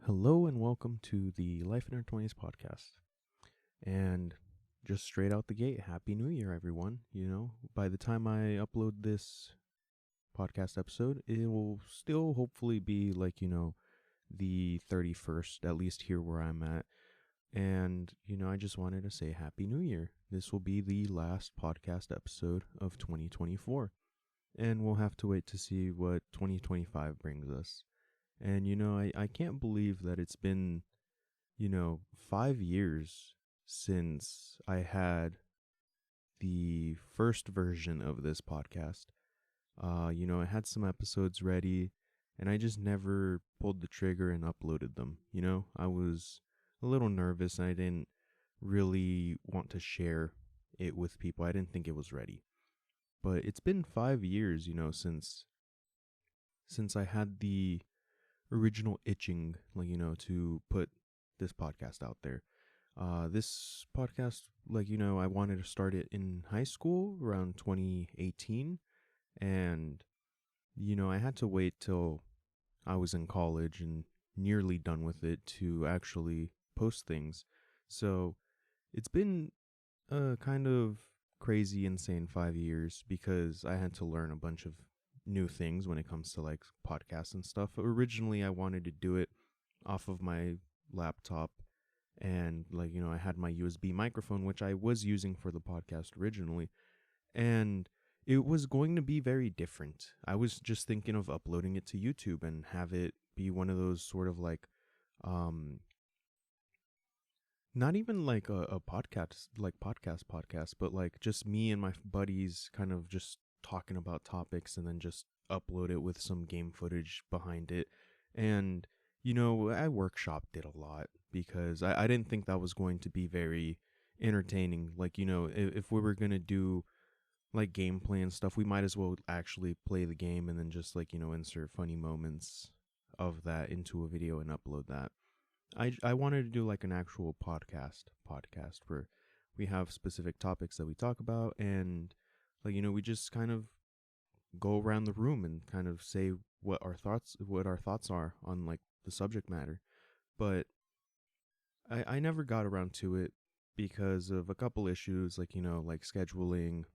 Hello and welcome to the Life in Our 20s podcast. And just straight out the gate, Happy New Year, everyone. By the time I upload this podcast episode, it will still hopefully be the 31st, at least here where I'm at. And, I just wanted to say Happy New Year. This will be the last podcast episode of 2024. And we'll have to wait to see what 2025 brings us. And, I can't believe that it's been, 5 years since I had the first version of this podcast. I had some episodes ready and I just never pulled the trigger and uploaded them. I was a little nervous and I didn't really want to share it with people. I didn't think it was ready. But it's been 5 years, since I had the original itching, to put this podcast out there. This podcast, I wanted to start it in high school around 2018. And, I had to wait till I was in college and nearly done with it to actually post things. So it's been a kind of crazy, insane 5 years because I had to learn a bunch of new things when it comes to podcasts and stuff. Originally, I wanted to do it off of my laptop and I had my USB microphone, which I was using for the podcast originally, and it was going to be very different. I was just thinking of uploading it to YouTube and have it be one of those sort of not even like a podcast, podcast, but just me and my buddies kind of just talking about topics and then just upload it with some game footage behind it. And, I workshopped it a lot because I didn't think that was going to be very entertaining. If we were going to do gameplay and stuff, we might as well actually play the game and then just insert funny moments of that into a video and upload that. I wanted to do an actual podcast where we have specific topics that we talk about and we just kind of go around the room and kind of say what our thoughts are on the subject matter. But I never got around to it because of a couple issues scheduling.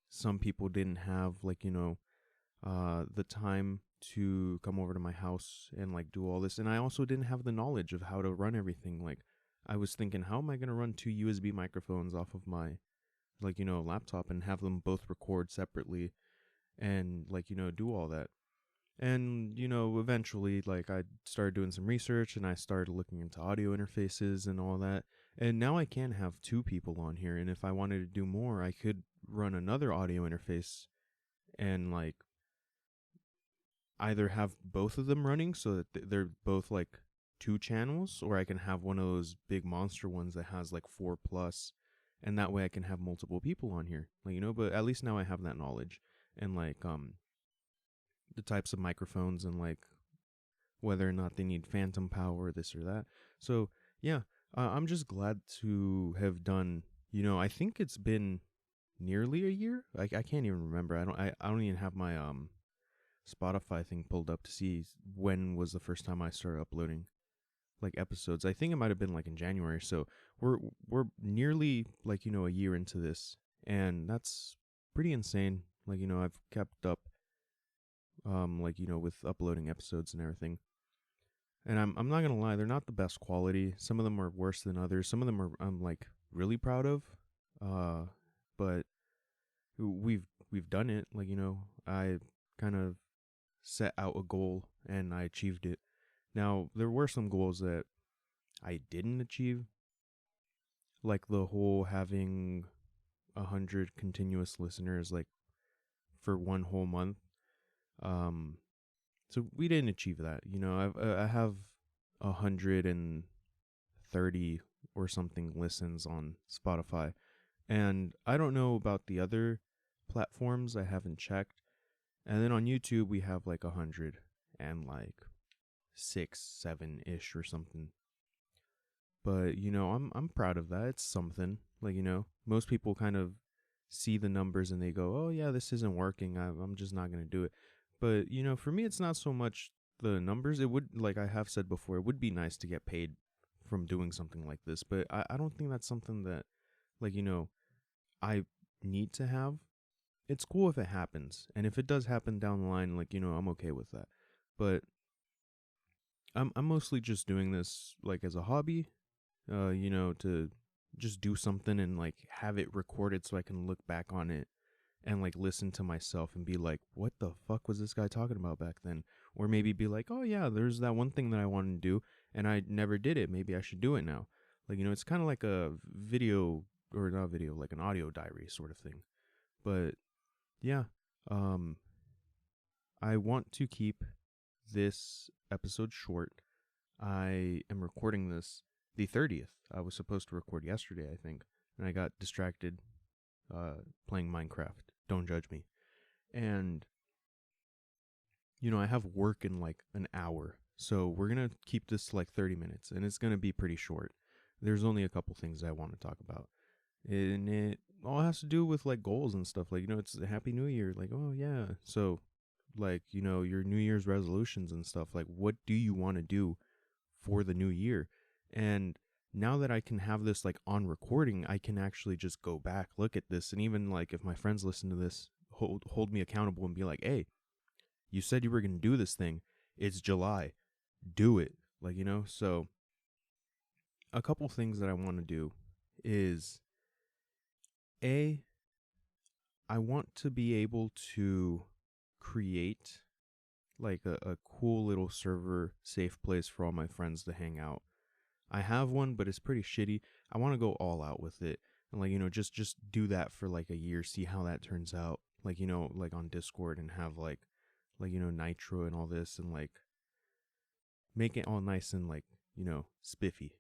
Some people didn't have the time to come over to my house and do all this, and I also didn't have the knowledge of how to run everything. I was thinking, how am I going to run two USB microphones off of my laptop and have them both record separately and do all that. And eventually I started doing some research and I started looking into audio interfaces and all that, and now I can have two people on here, and if I wanted to do more I could run another audio interface and either have both of them running so that they're both two channels, or I can have one of those big monster ones that has 4+, and that way I can have multiple people on here, but at least now I have that knowledge and the types of microphones and whether or not they need phantom power, this or that. So yeah, I'm just glad to have done, I think it's been nearly a year. I can't even remember. I don't even have my Spotify thing pulled up to see when was the first time I started uploading episodes. I think it might have been in January. So we're nearly a year into this, and that's pretty insane. I've kept up with uploading episodes and everything. And I'm not gonna lie, they're not the best quality. Some of them are worse than others. Some of them are I'm really proud of. But we've done it. I kind of set out a goal and I achieved it. Now, there were some goals that I didn't achieve, the whole having 100 continuous listeners for one whole month. So we didn't achieve that. I have 130 or something listens on Spotify, and I don't know about the other platforms. I haven't checked. And then on YouTube we have 100 and 6-7 ish or something. But I'm proud of that. It's something. Most people kind of see the numbers and they go, oh yeah, this isn't working, I'm just not going to do it. But for me it's not so much the numbers, it would, like I have said before, it would be nice to get paid from doing something like this, but I don't think that's something that, like, I need to have. It's cool if it happens, and if it does happen down the line, like, I'm okay with that. But I'm mostly just doing this like as a hobby, to just do something and like have it recorded so I can look back on it and like listen to myself and be like, what the fuck was this guy talking about back then? Or maybe be like, oh yeah, there's that one thing that I wanted to do and I never did it. Maybe I should do it now. Like, it's kind of like a video, or not video, like an audio diary sort of thing. But yeah, um, I want to keep this episode short. I am recording this the 30th. I was supposed to record yesterday, I think, and I got distracted playing Minecraft. Don't judge me. And, I have work in like an hour. So we're going to keep this to like 30 minutes, and it's going to be pretty short. There's only a couple things I want to talk about. And it all has to do with like goals and stuff. Like, it's a Happy New Year. Like, oh, yeah. So, like, your New Year's resolutions and stuff. Like, what do you want to do for the new year? And now that I can have this like on recording, I can actually just go back, look at this, and even like if my friends listen to this, hold me accountable and be like, hey, you said you were going to do this thing. It's July. Do it. Like, so a couple things that I want to do is I want to be able to create like a cool little server safe place for all my friends to hang out. I have one, but it's pretty shitty. I want to go all out with it and like, just do that for like a year, see how that turns out. Like, like on Discord, and have like Nitro and all this, and like make it all nice and like, spiffy.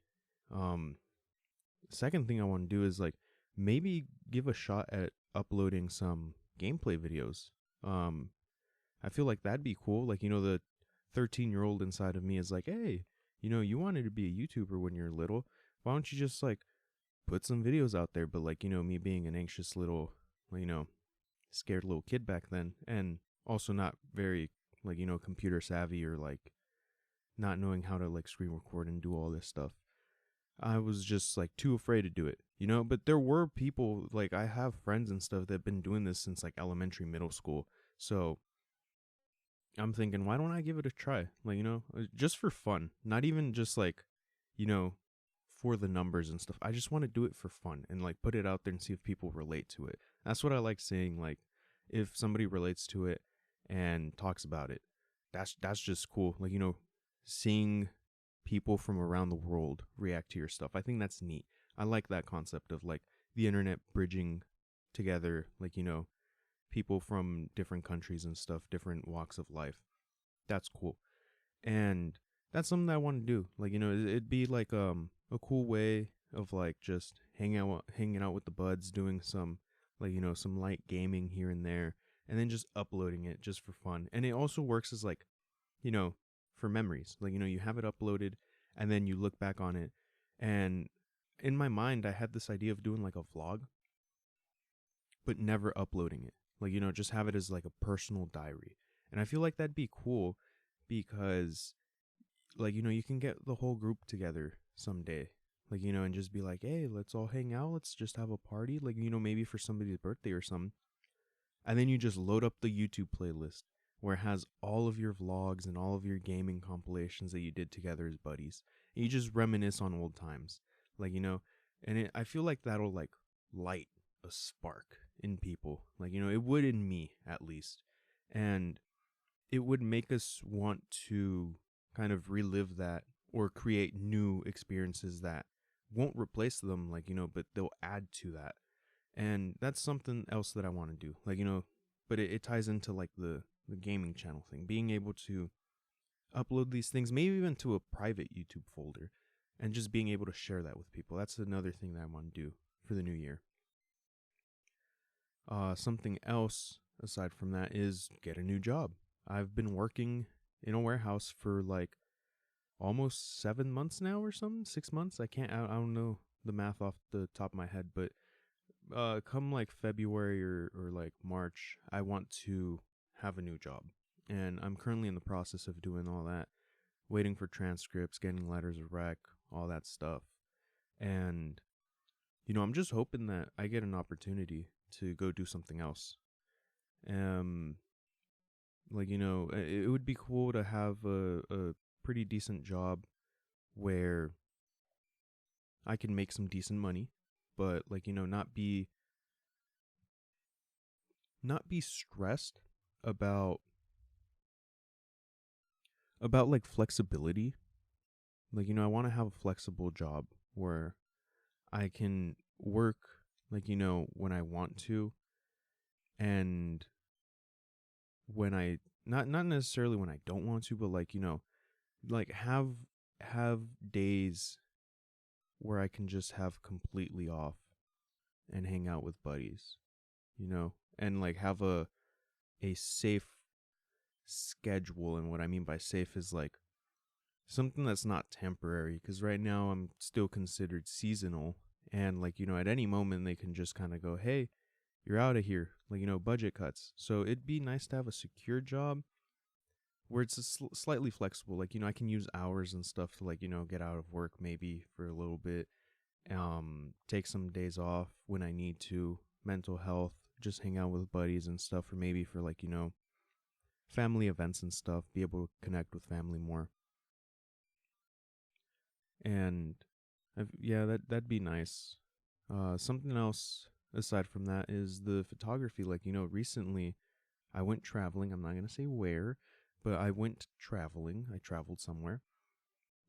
Second thing I want to do is like maybe give a shot at uploading some gameplay videos. I feel like that'd be cool. Like, the 13-year-old inside of me is like, hey, you wanted to be a YouTuber when you're little. Why don't you just like put some videos out there? But like, me being an anxious little, scared little kid back then, and also not very like, computer savvy, or like not knowing how to like screen record and do all this stuff. I was just like too afraid to do it, but there were people, like I have friends and stuff that have been doing this since like elementary, middle school. So I'm thinking, why don't I give it a try? Like, just for fun, not even just like, for the numbers and stuff. I just want to do it for fun and like put it out there and see if people relate to it. That's what I like saying. Like, if somebody relates to it and talks about it, that's just cool. Like, seeing people from around the world react to your stuff. I think that's neat. I like that concept of like the internet bridging together, like, people from different countries and stuff, different walks of life. That's cool. And that's something that I want to do. Like, it'd be like a cool way of like just hanging out with the buds, doing some like, some light gaming here and there, and then just uploading it just for fun. And it also works as like, for memories. Like, you have it uploaded and then you look back on it. And in my mind, I had this idea of doing like a vlog, but never uploading it. Like, just have it as like a personal diary. And I feel like that'd be cool because, like, you can get the whole group together someday. Like, and just be like, hey, let's all hang out. Let's just have a party. Like, maybe for somebody's birthday or something. And then you just load up the YouTube playlist where it has all of your vlogs and all of your gaming compilations that you did together as buddies. And you just reminisce on old times. Like, and I feel like that'll like light a spark in people. Like, it would in me at least. And it would make us want to kind of relive that or create new experiences that won't replace them, like, but they'll add to that. And that's something else that I want to do. Like, but it ties into like the gaming channel thing, being able to upload these things, maybe even to a private YouTube folder, and just being able to share that with people. That's another thing that I want to do for the new year. Something else aside from that is get a new job. I've been working in a warehouse for like almost 7 months now or something, 6 months. I don't know the math off the top of my head, but come like February or like March, I want to have a new job. And I'm currently in the process of doing all that, waiting for transcripts, getting letters of rec, all that stuff. And, I'm just hoping that I get an opportunity to go do something else. Um, it would be cool to have a pretty decent job where I can make some decent money, but not be stressed about like flexibility. I want to have a flexible job where I can work when I want to, and when I not necessarily when I don't want to, but have days where I can just have completely off and hang out with buddies, and have a safe schedule. And what I mean by safe is something that's not temporary, because right now I'm still considered seasonal, and at any moment they can just kind of go, hey, you're out of here, budget cuts. So it'd be nice to have a secure job where it's slightly flexible, I can use hours and stuff to get out of work maybe for a little bit, take some days off when I need to, mental health, just hang out with buddies and stuff, or maybe for family events and stuff, be able to connect with family more. And yeah, that'd be nice. Something else aside from that is the photography. Recently I went traveling. I'm not gonna say where, but I went traveling. I traveled somewhere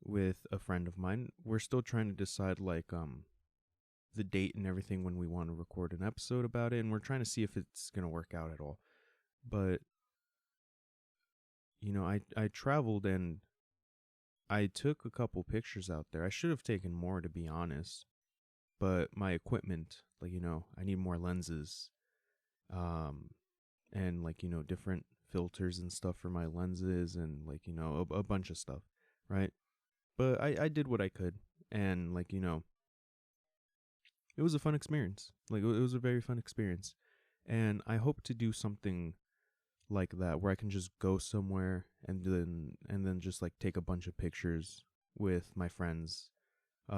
with a friend of mine. We're still trying to decide the date and everything when we want to record an episode about it, and we're trying to see if it's gonna work out at all. But I traveled, and I took a couple pictures out there. I should have taken more, to be honest, but my equipment, I need more lenses, and different filters and stuff for my lenses, and a bunch of stuff, right? But I did what I could, and it was a fun experience. It was a very fun experience, and I hope to do something like that where I can just go somewhere and then just take a bunch of pictures with my friends.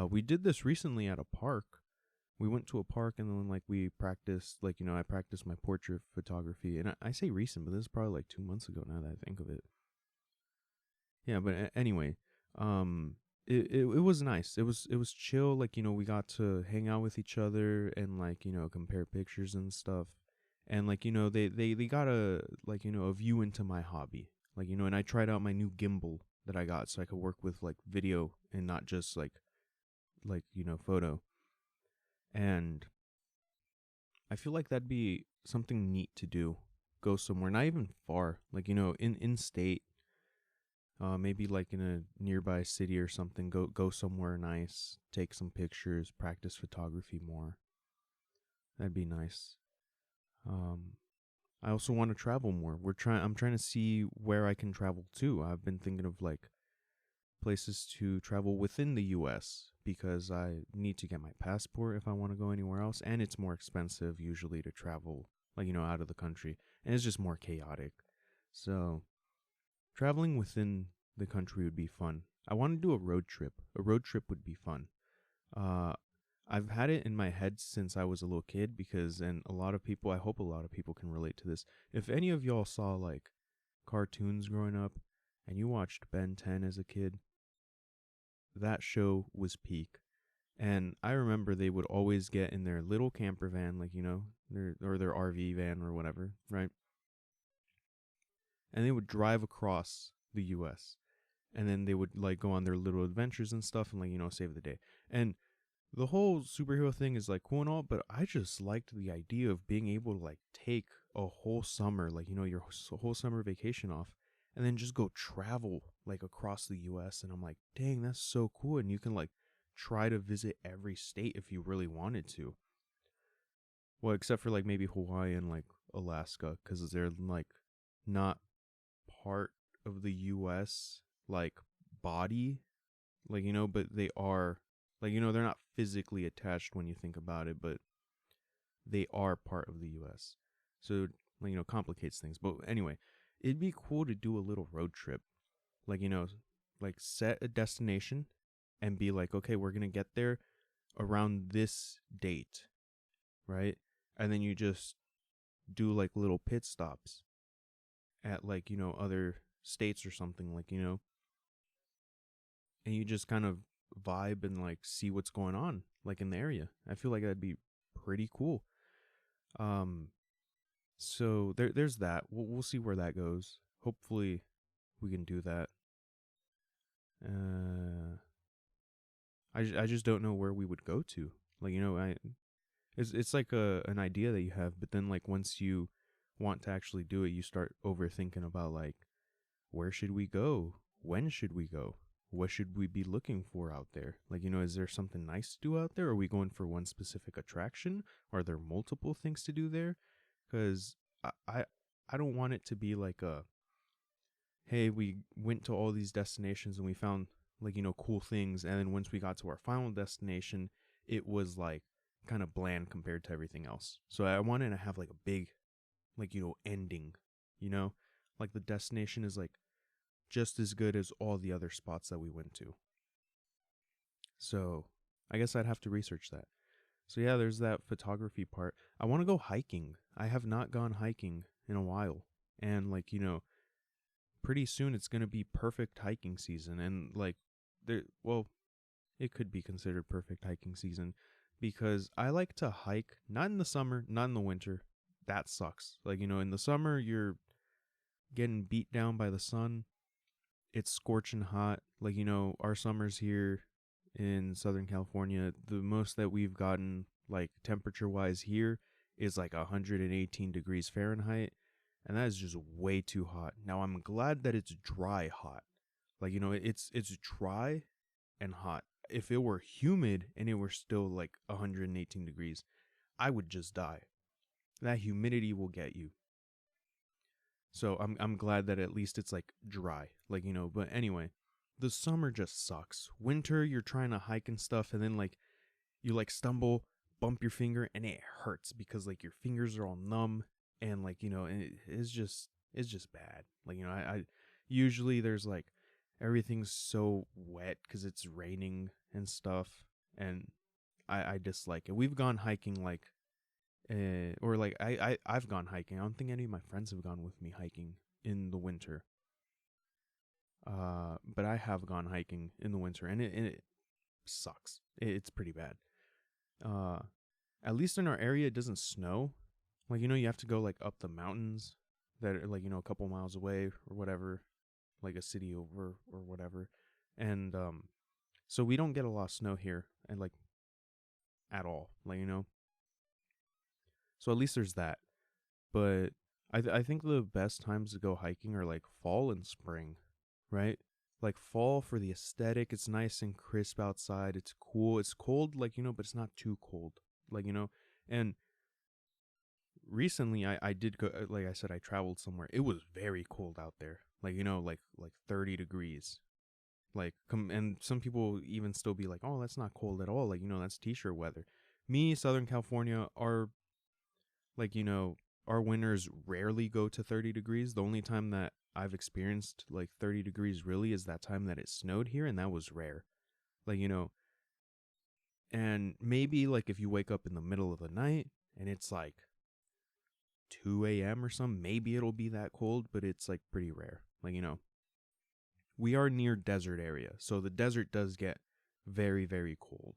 We did this recently at a park. We went to a park, and then we practiced, I practiced my portrait photography. And I say recent, but this is probably 2 months ago now that I think of it. Yeah, but anyway, it was nice. It was chill. We got to hang out with each other and compare pictures and stuff. And they got a view into my hobby. And I tried out my new gimbal that I got so I could work with video and not just photo. And I feel like that'd be something neat to do. Go somewhere, not even far, in state. Maybe in a nearby city or something. Go somewhere nice, take some pictures, practice photography more. That'd be nice. I also want to travel more. I'm trying to see where I can travel to. I've been thinking of places to travel within the US, because I need to get my passport if I want to go anywhere else, and it's more expensive usually to travel out of the country, and it's just more chaotic. So traveling within the country would be fun. I want to do a road trip. A road trip would be fun. I've had it in my head since I was a little kid, and I hope a lot of people can relate to this. If any of y'all saw cartoons growing up and you watched Ben 10 as a kid, that show was peak. And I remember they would always get in their little camper van, their RV van or whatever, right? And they would drive across the US. And then they would go on their little adventures and stuff and save the day. And the whole superhero thing is cool and all, but I just liked the idea of being able to take a whole summer, your whole summer vacation off, and then just go travel across the US. And I'm like, dang, that's so cool. And you can try to visit every state if you really wanted to. Well, except for maybe Hawaii and Alaska, because they're not part of the US body, but they are. They're not physically attached when you think about it, but they are part of the U.S. So, complicates things. But anyway, it'd be cool to do a little road trip. Like, like set a destination and be like, okay, we're going to get there around this date, right? And then you just do like little pit stops at like, other states or something, like, and you just kind of vibe and like see what's going on like in the area. I feel like that'd be pretty cool. Um so there's that. We'll see where that goes. Hopefully we can do that. Uh I just don't know where we would go to. Like, it's like an idea that you have, but then like once you want to actually do it, you start overthinking about like, where should we go? When should we go? What should we be looking for out there? Like, is there something nice to do out there? Are we going for one specific attraction? Are there multiple things to do there? Because I, I, I don't want it to be like hey, we went to all these destinations and we found like, cool things. And then once we got to our final destination, it was like kind of bland compared to everything else. So I wanted to have like a big, like, ending, like the destination is like just as good as all the other spots that we went to. So I guess I'd have to research that. So yeah, there's that photography part. I want to go hiking. I have not gone hiking in a while. And like, pretty soon it's going to be perfect hiking season. And like, well, it could be considered perfect hiking season because I like to hike, not in the summer, not in the winter. That sucks. Like, in the summer, you're getting beat down by the sun. It's scorching hot. Like, our summers here in Southern California, the most that we've gotten, like, temperature wise here is like 118 degrees Fahrenheit. And that is just way too hot. Now, I'm glad that it's dry hot. Like, it's dry and hot. If it were humid and it were still like 118 degrees, I would just die. That humidity will get you. So I'm glad that at least it's like dry, like, but anyway, the summer just sucks. Winter, you're trying to hike and stuff, and then like you like stumble, bump your finger, and it hurts because like your fingers are all numb, and like, and it's just bad. Like, I usually there's like everything's so wet because it's raining and stuff, and I dislike it. We've gone hiking like or like I've gone hiking. I don't think any of my friends have gone with me hiking in the winter. But I have gone hiking in the winter, and it sucks. It's pretty bad. Uh, at least in our area, it doesn't snow. Like, you have to go like up the mountains that are like, a couple miles away or whatever, like a city over or whatever. And so we don't get a lot of snow here, and like at all, like, So at least there's that. But I think the best times to go hiking are like fall and spring, right? Like fall for the aesthetic. It's nice and crisp outside. It's cool. It's cold, like, but it's not too cold. Like, and recently I did go, like I said, I traveled somewhere. It was very cold out there. Like, like 30 degrees. Like, and some people even still be like, oh, that's not cold at all. Like, that's t-shirt weather. Me, Southern California, like, our winters rarely go to 30 degrees. The only time that I've experienced like 30 degrees really is that time that it snowed here, and that was rare. Like, and maybe like if you wake up in the middle of the night and it's like 2 a.m. or something, maybe it'll be that cold, but it's like pretty rare. Like, we are near desert area, so the desert does get very, very cold.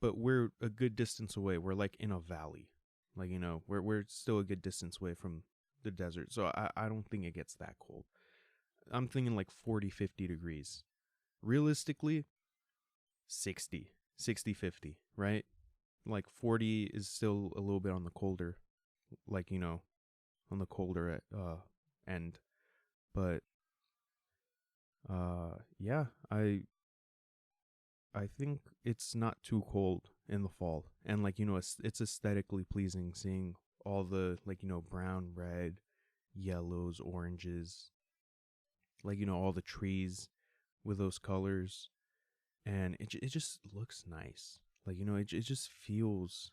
But we're a good distance away. We're like in a valley. Like, we're still a good distance away from the desert. So I don't think it gets that cold. I'm thinking like 40, 50 degrees. Realistically, 60, 50, right? Like 40 is still a little bit on the colder, like, on the colder end. But yeah, I think it's not too cold in the fall. And like, it's aesthetically pleasing seeing all the like, brown, red, yellows, oranges, like, all the trees with those colors. And it just looks nice. Like, it just feels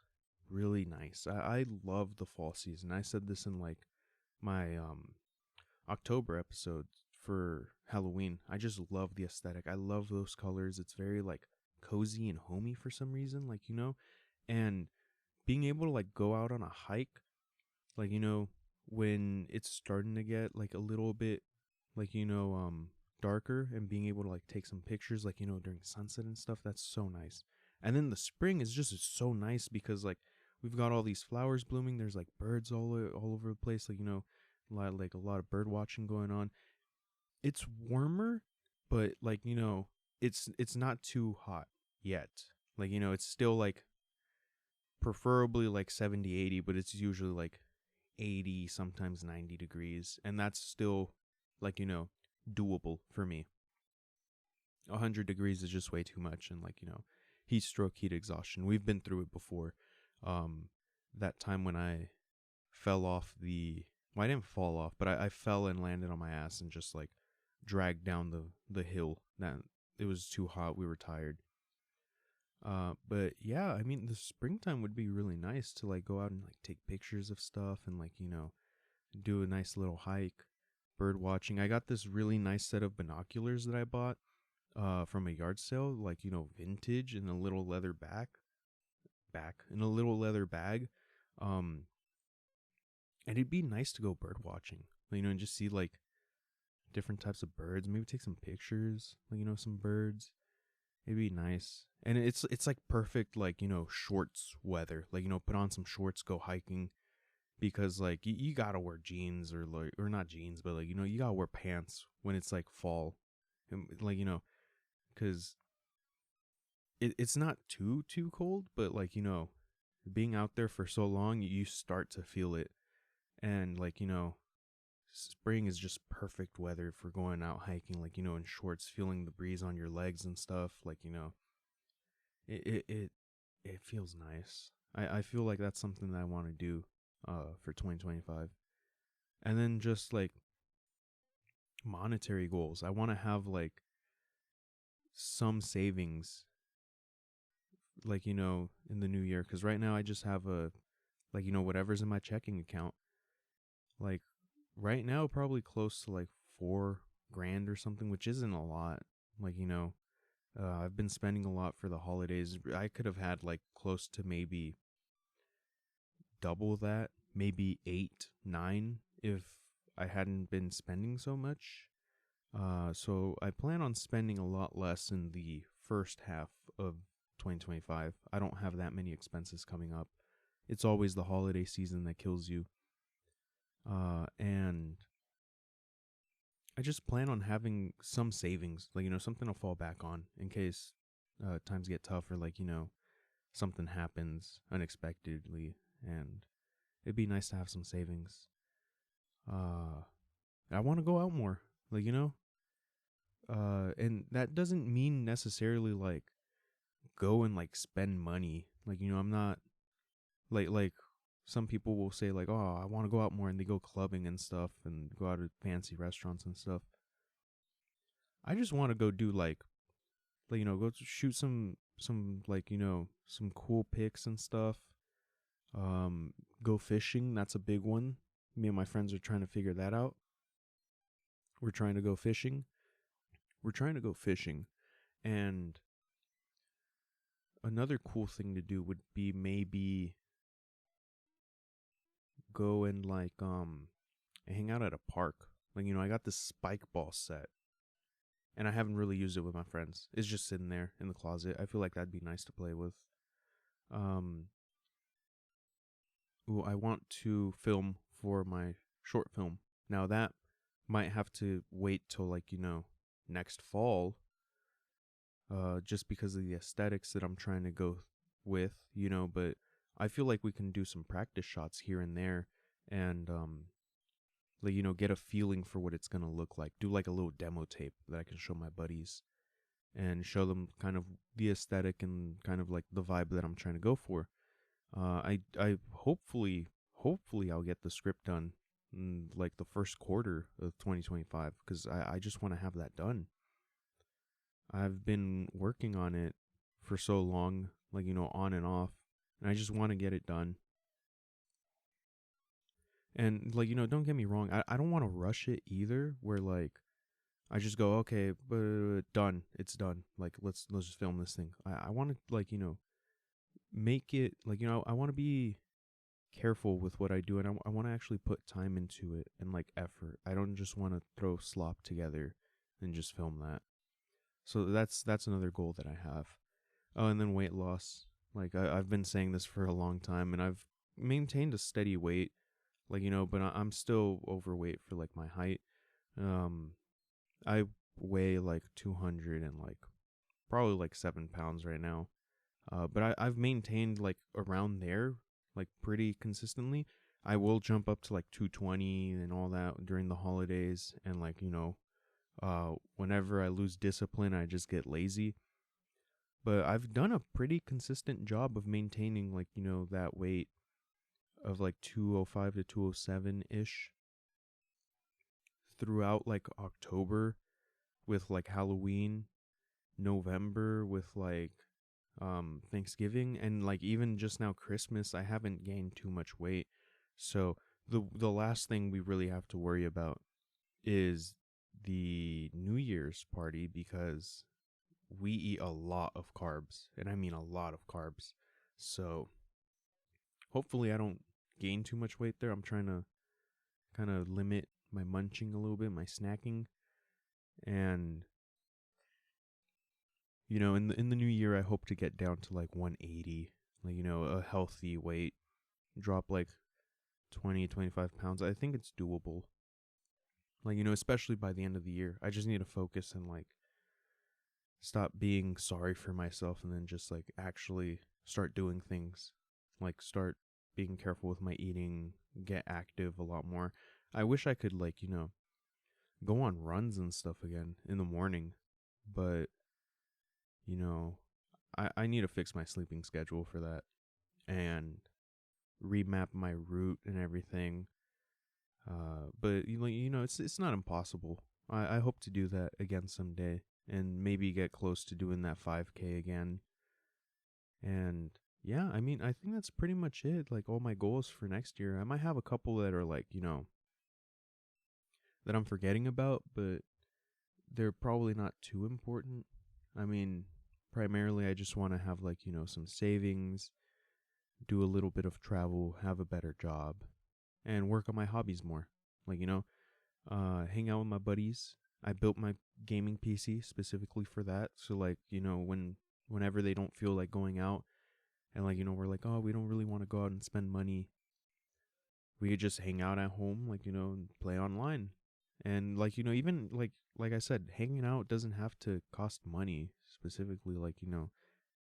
really nice. I love the fall season. I said this in like my October episode for Halloween. I just love the aesthetic. I love those colors. It's very like cozy and homey for some reason, like, and being able to like go out on a hike, like, when it's starting to get like a little bit like, darker, and being able to like take some pictures like, during sunset and stuff, that's so nice. And then the spring is just so nice because like we've got all these flowers blooming. There's like birds all over the place, like, a lot of bird watching going on. It's warmer, but like, it's not too hot yet. Like, it's still like preferably like 70, 80, but it's usually like 80, sometimes 90 degrees. And that's still like, doable for me. 100 degrees is just way too much. And like, heat stroke, heat exhaustion. We've been through it before. That time when I fell off well, I didn't fall off, but I fell and landed on my ass and just like dragged down the hill. That it was too hot. We were tired. But yeah, I mean, the springtime would be really nice to like go out and like take pictures of stuff and like, do a nice little hike, bird watching. I got this really nice set of binoculars that I bought from a yard sale, like, vintage, in a little leather in a little leather bag. Um and it'd be nice to go bird watching, and just see like different types of birds, maybe take some pictures, like, some birds. It'd be nice. And it's like perfect, like, shorts weather. Like, put on some shorts, go hiking, because like you gotta wear jeans, or like, or not jeans, but like, you gotta wear pants when it's like fall, and like, because it's not too cold, but like, being out there for so long, you start to feel it. And like, spring is just perfect weather for going out hiking, like, in shorts, feeling the breeze on your legs and stuff, like, it feels nice. I feel like that's something that I want to do for 2025. And then just like monetary goals, I want to have like some savings, like, in the new year, because right now I just have like, whatever's in my checking account. Like right now, probably close to like 4 grand or something, which isn't a lot. Like, I've been spending a lot for the holidays. I could have had like close to maybe double that, maybe 8, 9, if I hadn't been spending so much. So I plan on spending a lot less in the first half of 2025. I don't have that many expenses coming up. It's always the holiday season that kills you. And I just plan on having some savings, like, something to fall back on in case times get tough, or like, something happens unexpectedly, and it'd be nice to have some savings. I want to go out more, like, and that doesn't mean necessarily like go and like spend money. Like, I'm not like some people will say like, oh, I want to go out more, and they go clubbing and stuff and go out to fancy restaurants and stuff. I just want to go do like, go shoot some like, some cool pics and stuff. Go fishing. That's a big one. Me and my friends are trying to figure that out. We're trying to go fishing. And another cool thing to do would be maybe go and like hang out at a park. Like, I got this spike ball set, and I haven't really used it with my friends. It's just sitting there in the closet. I feel like that'd be nice to play with. Um I want to film for my short film. Now that might have to wait till like, next fall, just because of the aesthetics that I'm trying to go with, but I feel like we can do some practice shots here and there, and like, get a feeling for what it's going to look like. Do like a little demo tape that I can show my buddies and show them kind of the aesthetic and kind of like the vibe that I'm trying to go for. I hopefully I'll get the script done in like the first quarter of 2025, because I just want to have that done. I've been working on it for so long, like, on and off, and I just want to get it done. And like, don't get me wrong, I don't want to rush it either, where like I just go, okay, but done, it's done, like let's just film this thing. I want to, like, make it like, I want to be careful with what I do, and I want to actually put time into it and like effort. I don't just want to throw slop together and just film that. So that's another goal that I have. Oh, and then weight loss. Like I've been saying this for a long time, and I've maintained a steady weight, like, but I'm still overweight for like my height. Um, I weigh like 200 and like probably like 7 pounds right now. But I've maintained like around there, like pretty consistently. I will jump up to like 220 and all that during the holidays, and like, whenever I lose discipline, I just get lazy. But I've done a pretty consistent job of maintaining, like, that weight of like 205 to 207 ish throughout like October with like Halloween, November with like Thanksgiving, and like even just now Christmas. I haven't gained too much weight. So the last thing we really have to worry about is the New Year's party, because we eat a lot of carbs, and I mean a lot of carbs. So hopefully I don't gain too much weight there. I'm trying to kind of limit my munching a little bit, my snacking. And in the new year, I hope to get down to like 180, like, a healthy weight, drop like 20, 25 pounds. I think it's doable. Like, especially by the end of the year. I just need to focus and like stop being sorry for myself, and then just like actually start doing things. Like start being careful with my eating, get active a lot more. I wish I could, like, go on runs and stuff again in the morning, but you know, I need to fix my sleeping schedule for that, and remap my route and everything. But it's not impossible. I hope to do that again someday, and maybe get close to doing that 5K again. And yeah, I mean, I think that's pretty much it. Like all my goals for next year. I might have a couple that are like, that I'm forgetting about, but they're probably not too important. I mean, primarily I just want to have like, some savings, do a little bit of travel, have a better job, and work on my hobbies more. Like, hang out with my buddies. I built my gaming PC specifically for that. So like, whenever they don't feel like going out, and like, we're like, oh, we don't really want to go out and spend money, we could just hang out at home, like, and play online. And like, even like I said, hanging out doesn't have to cost money specifically. Like,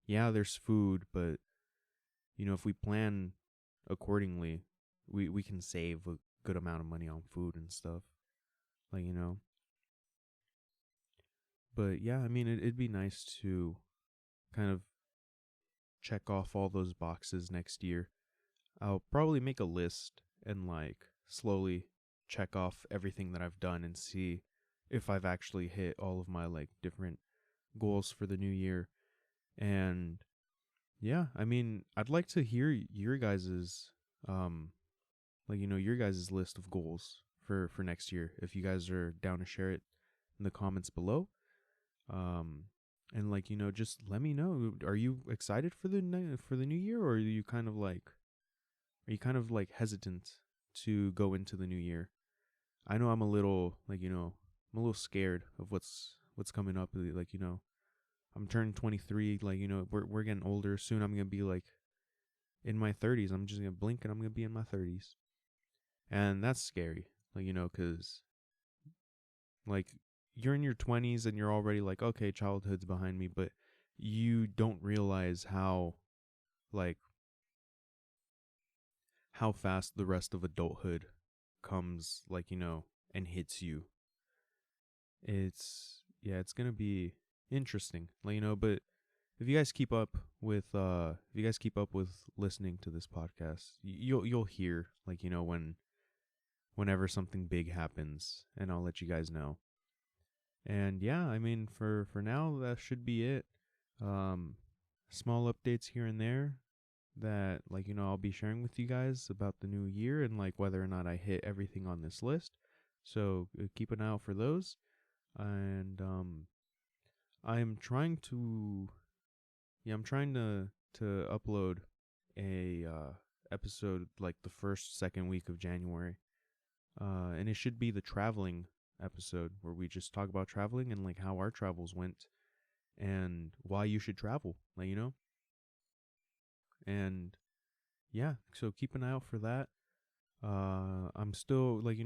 yeah, there's food, but if we plan accordingly, we can save a good amount of money on food and stuff. Like, but yeah, I mean, it'd be nice to kind of check off all those boxes next year. I'll probably make a list and like slowly check off everything that I've done and see if I've actually hit all of my like different goals for the new year. And yeah, I mean, I'd like to hear your guys's like, your guys' list of goals for next year, if you guys are down to share it in the comments below. um and like, just let me know, are you excited for the new year, or are you kind of like hesitant to go into the new year? I know I'm a little like, I'm a little scared of what's coming up. Like, I'm turning 23. Like, we're getting older soon. I'm gonna be like in my 30s. I'm just gonna blink and I'm gonna be in my 30s, and that's scary. Like, because like you're in your 20s and you're already like, okay, childhood's behind me, but you don't realize like how fast the rest of adulthood comes, like, and hits you. It's gonna be interesting, like, but if you guys keep up with listening to this podcast, you'll hear, like, whenever something big happens, and I'll let you guys know. And yeah, I mean, for now, that should be it. um Small updates here and there. that, like, I'll be sharing with you guys about the new year and like whether or not I hit everything on this list. So keep an eye out for those. And I'm trying to I'm trying to upload a episode like the first second week of January. And it should be the traveling episode where we just talk about traveling and like how our travels went and why you should travel, like, and yeah, so keep an eye out for that. I'm still like,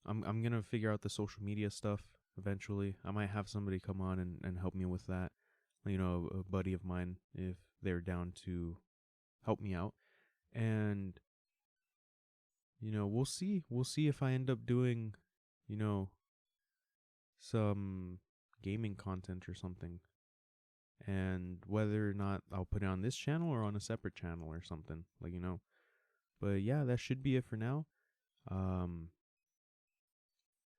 I'm gonna figure out the social media stuff eventually. I might have somebody come on and help me with that. A buddy of mine, if they're down to help me out. And we'll see. We'll see if I end up doing, you know, some gaming content or something. And whether or not I'll put it on this channel or on a separate channel or something, like, But yeah, that should be it for now. Um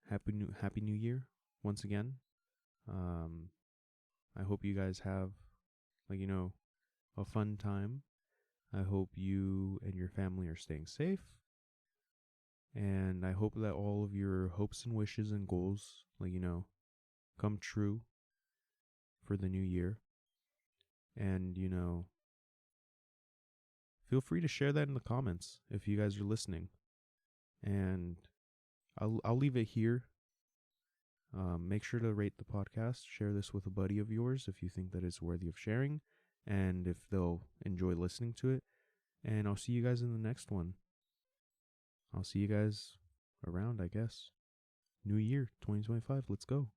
Happy New Year once again. Um I hope you guys have, like, a fun time. I hope you and your family are staying safe. And I hope that all of your hopes and wishes and goals, like, come true for the new year. And, feel free to share that in the comments if you guys are listening. And I'll leave it here. Make sure to rate the podcast. Share this with a buddy of yours if you think that it's worthy of sharing and if they'll enjoy listening to it. And I'll see you guys in the next one. I'll see you guys around, I guess. New year, 2025. Let's go.